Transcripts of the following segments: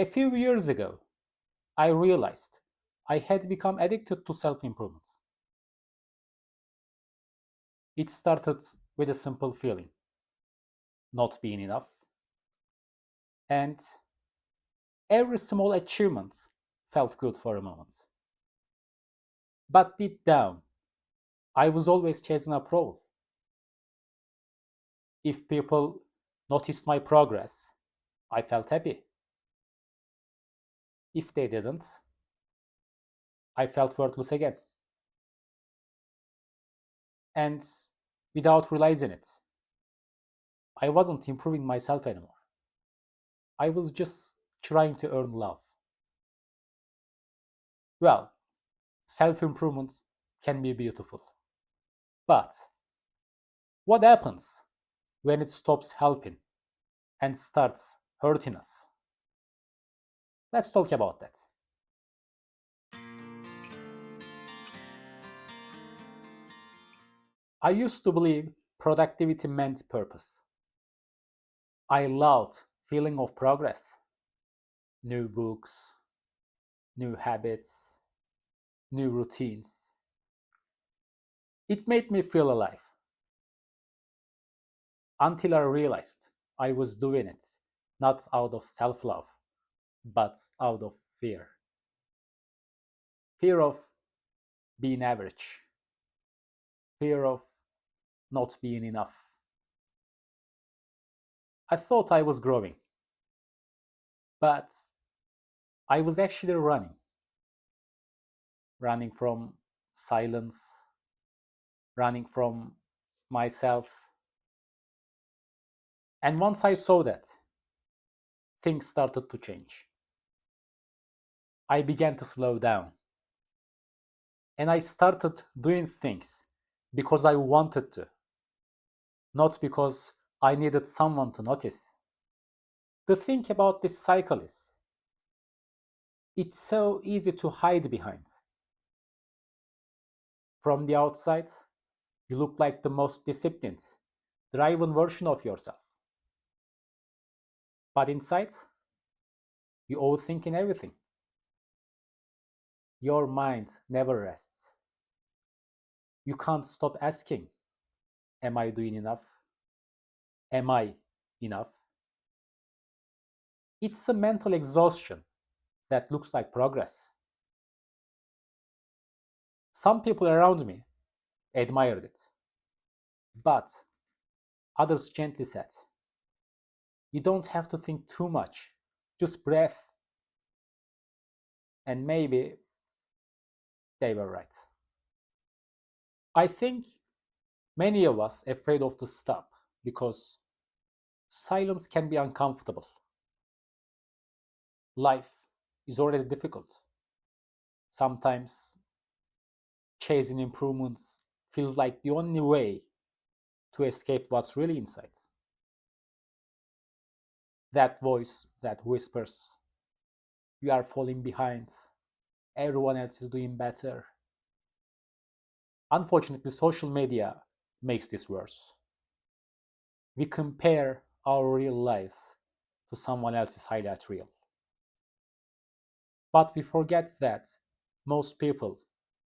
A few years ago, I realized I had become addicted to self improvement. It started with a simple feeling, not being enough, and every small achievement felt good for a moment. But deep down, I was always chasing approval. If people noticed my progress, I felt happy. If they didn't, I felt worthless again. And without realizing it, I wasn't improving myself anymore. I was just trying to earn love. Well, self improvement can be beautiful. But what happens when it stops helping and starts hurting us? Let's talk about that. I used to believe productivity meant purpose. I loved feeling of progress, new books, new habits, new routines. It made me feel alive until I realized I was doing it not out of self love, but out of fear. Fear of being average, fear of not being enough. I thought I was growing, but I was actually running from silence, running from myself. And once I saw that, things started to change. I began to slow down and I started doing things because I wanted to, not because I needed someone to notice. The thing about this cycle is, it's so easy to hide behind. From the outside, you look like the most disciplined, driven version of yourself. But inside, you overthinking everything. Your mind never rests. You can't stop asking, am I doing enough? Am I enough? It's a mental exhaustion that looks like progress. Some people around me admired it, but others gently said, you don't have to think too much, just breathe. And maybe they were right. I think many of us afraid of to stop because silence can be uncomfortable. Life is already difficult. Sometimes chasing improvements feels like the only way to escape what's really inside. That voice that whispers, you are falling behind, everyone else is doing better. Unfortunately, social media makes this worse. We compare our real lives to someone else's highlight reel. But we forget that most people,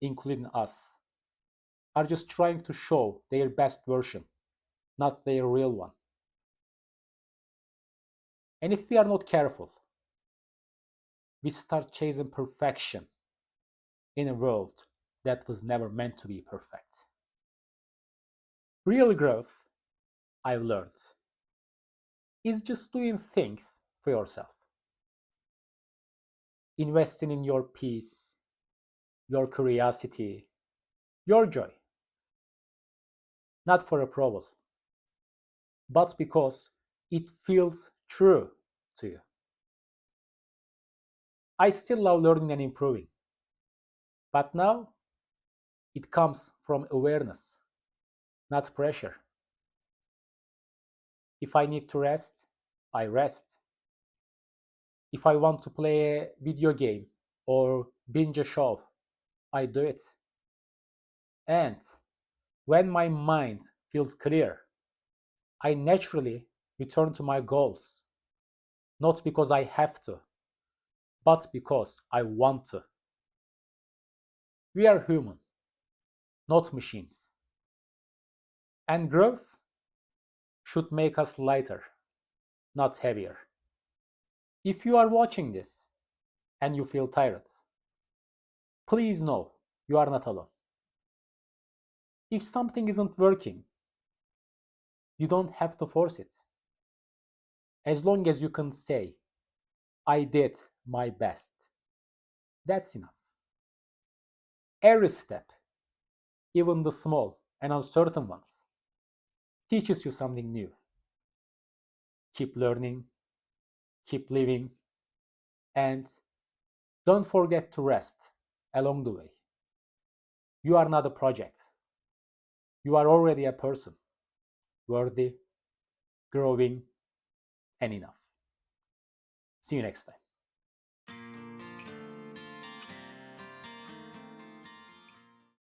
including us, are just trying to show their best version, not their real one. And if we are not careful, we start chasing perfection in a world that was never meant to be perfect. Real growth, I've learned, is just doing things for yourself, investing in your peace, your curiosity, your joy, not for approval, but because it feels true to you. I still love learning and improving, but now it comes from awareness, not pressure. If I need to rest, I rest. If I want to play a video game or binge a show, I do it. And when my mind feels clear, I naturally return to my goals, not because I have to, but because I want to. We are human, not machines. And growth should make us lighter, not heavier. If you are watching this and you feel tired, please know you are not alone. If something isn't working, you don't have to force it. As long as you can say, I did my best, that's enough. Every step, even the small and uncertain ones, teaches you something new. Keep learning, keep living, and don't forget to rest along the way. You are not a project. You are already a person, worthy, growing, and enough. See you next time.